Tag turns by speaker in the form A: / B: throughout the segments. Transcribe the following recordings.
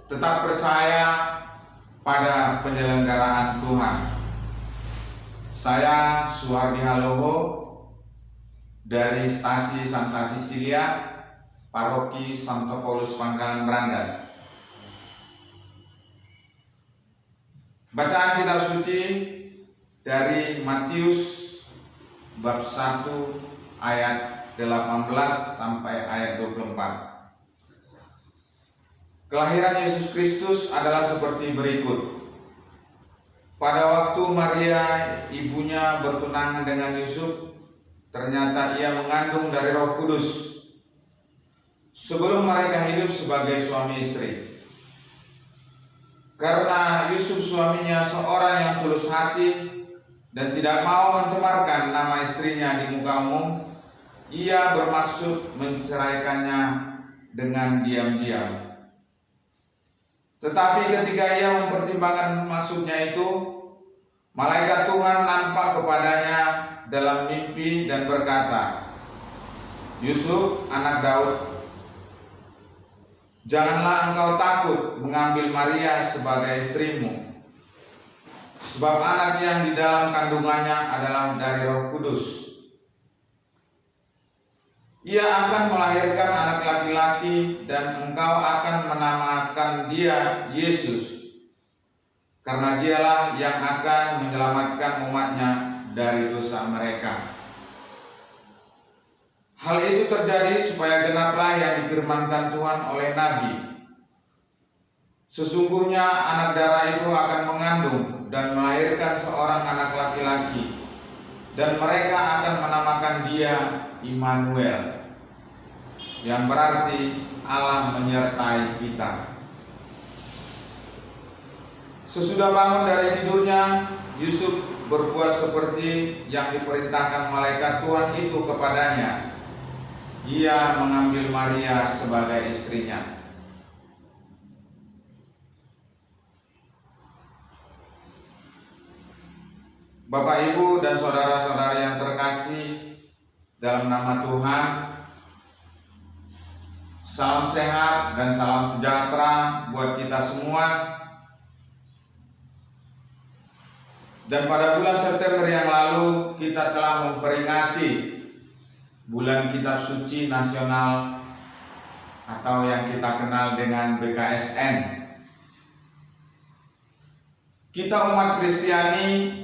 A: tetap percaya pada penyelenggaraan Tuhan. Saya Suhardi Haloho dari Stasi Santa Cecilia, Paroki Santo Paulus Pangkalan Brandan. Bacaan kitab suci dari Matius bab 1 ayat 18 sampai ayat 24. Kelahiran Yesus Kristus adalah seperti berikut. Pada waktu Maria ibunya bertunangan dengan Yusuf, ternyata ia mengandung dari Roh Kudus sebelum mereka hidup sebagai suami istri. Karena Yusuf suaminya seorang yang tulus hati dan tidak mau mencemarkan nama istrinya di muka umum, ia bermaksud menceraikannya dengan diam-diam. Tetapi ketika ia mempertimbangkan maksudnya itu, malaikat Tuhan nampak kepadanya dalam mimpi dan berkata, "Yusuf, anak Daud, janganlah engkau takut mengambil Maria sebagai istrimu, sebab anak yang di dalam kandungannya adalah dari Roh Kudus. Ia akan melahirkan anak laki-laki dan engkau akan menamakan dia Yesus, karena dialah yang akan menyelamatkan umatnya dari dosa mereka." Hal itu terjadi supaya genaplah yang difirmankan Tuhan oleh Nabi. Sesungguhnya anak darah itu akan mengandung dan melahirkan seorang anak laki-laki, dan mereka akan menamakan dia Immanuel, yang berarti Allah menyertai kita. Sesudah bangun dari tidurnya, Yusuf berbuat seperti yang diperintahkan malaikat Tuhan itu kepadanya. Ia mengambil Maria sebagai istrinya. Bapak, Ibu, dan saudara-saudari yang terkasih dalam nama Tuhan, salam sehat dan salam sejahtera buat kita semua. Dan pada bulan September yang lalu kita telah memperingati bulan Kitab Suci Nasional atau yang kita kenal dengan BKSN. Kita umat Kristiani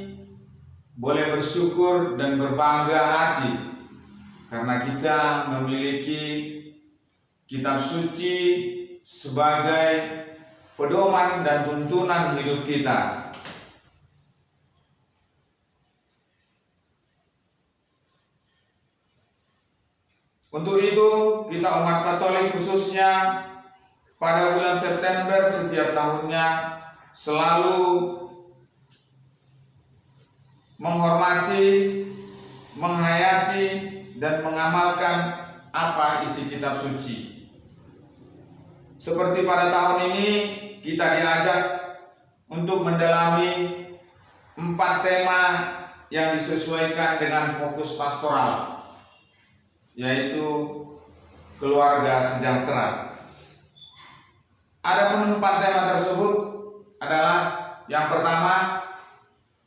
A: boleh bersyukur dan berbangga hati karena kita memiliki kitab suci sebagai pedoman dan tuntunan hidup kita. Untuk itu, kita umat Katolik khususnya pada bulan September setiap tahunnya selalu menghormati, menghayati, dan mengamalkan apa isi kitab suci. Seperti pada tahun ini kita diajak untuk mendalami 4 tema yang disesuaikan dengan fokus pastoral, yaitu keluarga sejahtera. Adapun 4 tema tersebut adalah yang pertama,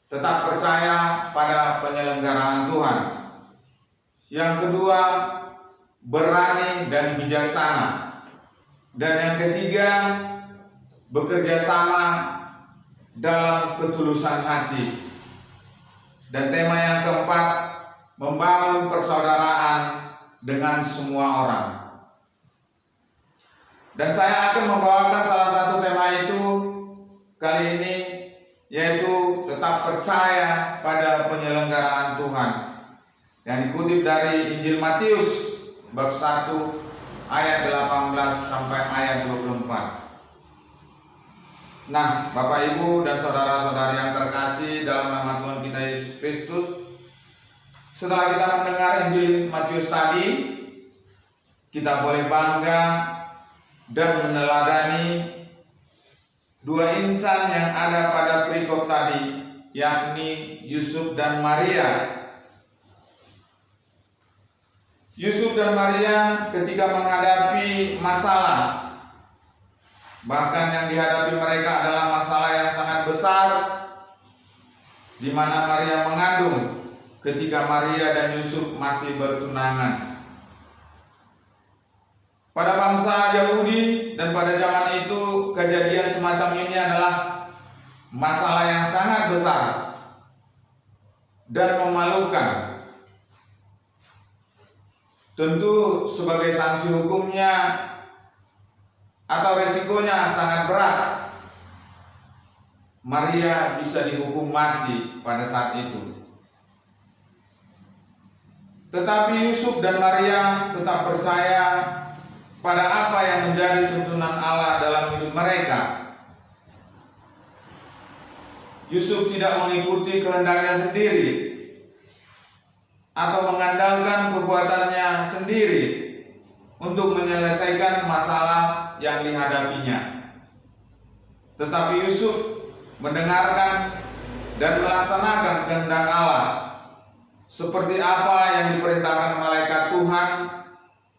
A: tetap percaya pada penyelenggaraan Tuhan. Yang kedua, berani dan bijaksana. Dan yang ketiga, bekerja sama dalam ketulusan hati. Dan tema yang keempat, membangun persaudaraan dengan semua orang. Dan saya akan membawakan salah satu tema itu kali ini, yaitu tetap percaya pada penyelenggaraan Tuhan, yang dikutip dari Injil Matius bab 1 ayat 18 sampai ayat 24. Nah, Bapak, Ibu, dan saudara-saudari yang terkasih dalam nama Tuhan kita Yesus Kristus, setelah kita mendengar Injil Matius tadi, kita boleh bangga dan meneladani 2 insan yang ada pada perikop tadi, yakni Yusuf dan Maria. Yusuf dan Maria ketika menghadapi masalah, Bahkan yang dihadapi mereka adalah masalah yang sangat besar, di mana Maria mengandung ketika Maria dan Yusuf masih bertunangan. Pada bangsa Yahudi dan pada zaman itu, kejadian semacam ini adalah masalah yang sangat besar dan memalukan. Tentu sebagai sanksi hukumnya atau resikonya sangat berat. Maria bisa dihukum mati pada saat itu. Tetapi Yusuf dan Maria tetap percaya pada apa yang menjadi tuntunan Allah dalam hidup mereka. Yusuf tidak mengikuti kehendaknya sendiri atau mengandalkan kekuatannya sendiri untuk menyelesaikan masalah yang dihadapinya. Tetapi Yusuf mendengarkan dan melaksanakan kehendak Allah seperti apa yang diperintahkan malaikat Tuhan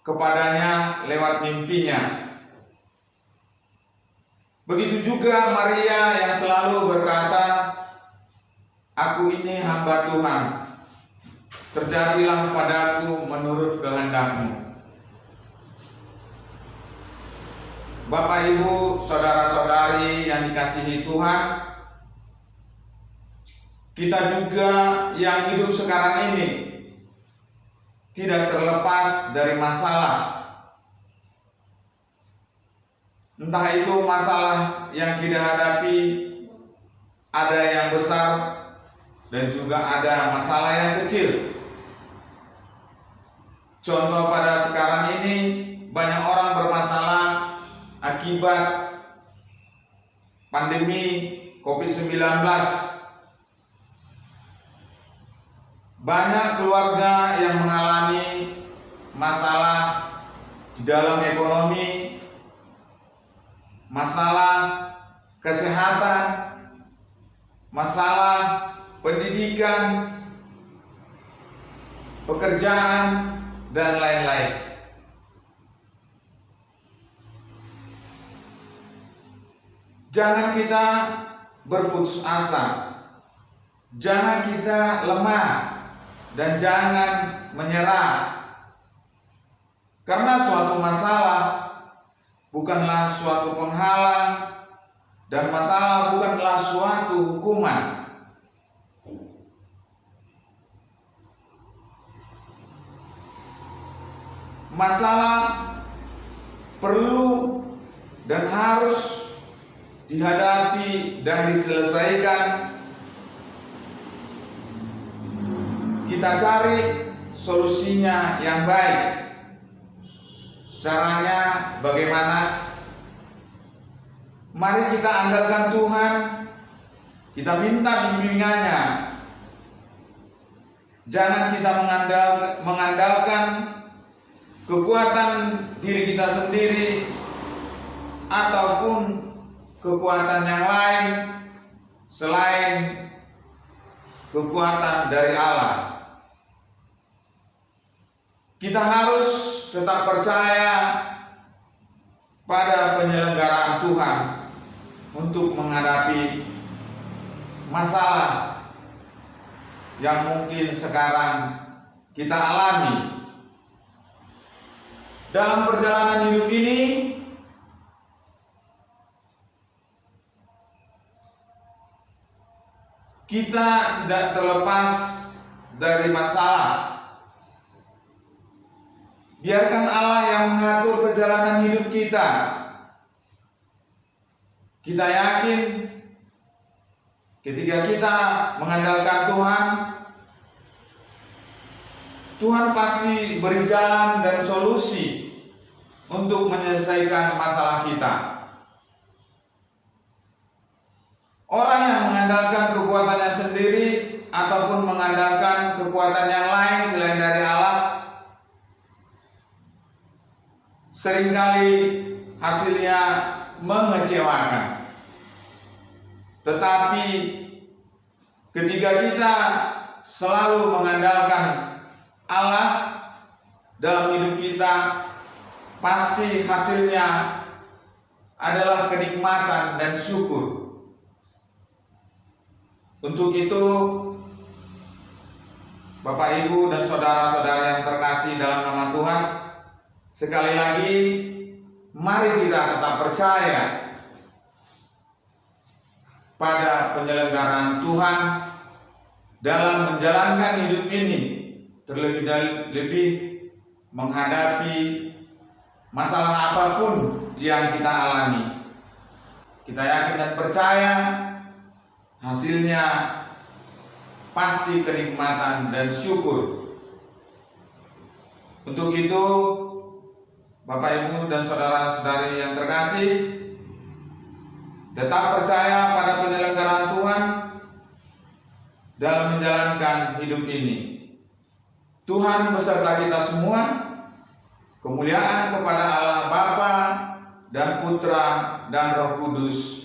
A: kepadanya lewat mimpinya. Begitu juga Maria yang selalu berkata, "Aku ini hamba Tuhan, terjadilah padaku menurut kehendak-Mu." Bapak, Ibu, saudara-saudari yang dikasihi Tuhan, kita juga yang hidup sekarang ini tidak terlepas dari masalah. Entah itu masalah yang kita hadapi, ada yang besar dan juga ada masalah yang kecil. Contoh pada sekarang ini, banyak orang bermasalah akibat pandemi COVID-19. Banyak keluarga yang mengalami masalah di dalam ekonomi, masalah kesehatan, masalah pendidikan, pekerjaan, dan lain-lain. Jangan kita berputus asa, jangan kita lemah, dan jangan menyerah. Karena suatu masalah bukanlah suatu penghalang, dan masalah bukanlah suatu hukuman. Masalah perlu dan harus dihadapi dan diselesaikan. Kita cari solusinya yang baik. Caranya bagaimana? Mari kita andalkan Tuhan, kita minta bimbingannya. Jangan kita mengandalkan kekuatan diri kita sendiri ataupun kekuatan yang lain selain kekuatan dari Allah. Kita harus tetap percaya pada penyelenggaraan Tuhan untuk menghadapi masalah yang mungkin sekarang kita alami. Dalam perjalanan hidup ini, kita tidak terlepas dari masalah. Biarkan Allah yang mengatur perjalanan hidup kita. Kita yakin ketika kita mengandalkan Tuhan, Tuhan pasti beri jalan dan solusi untuk menyelesaikan masalah kita. Orang yang mengandalkan kekuatannya sendiri ataupun mengandalkan kekuatan yang lain selain dari Allah, seringkali hasilnya mengecewakan. Tetapi ketika kita selalu mengandalkan Allah dalam hidup kita, pasti hasilnya adalah kenikmatan dan syukur. Untuk itu, Bapak, Ibu, dan saudara-saudara yang terkasih dalam nama Tuhan, sekali lagi mari kita tetap percaya pada penyelenggaraan Tuhan dalam menjalankan hidup ini, terlebih menghadapi masalah apapun yang kita alami. Kita yakin dan percaya hasilnya pasti kenikmatan dan syukur. Untuk itu, Bapak, Ibu, dan saudara-saudari yang terkasih, tetap percaya pada penyelenggaraan Tuhan dalam menjalankan hidup ini. Tuhan beserta kita semua. Kemuliaan kepada Allah Bapa dan Putra dan Roh Kudus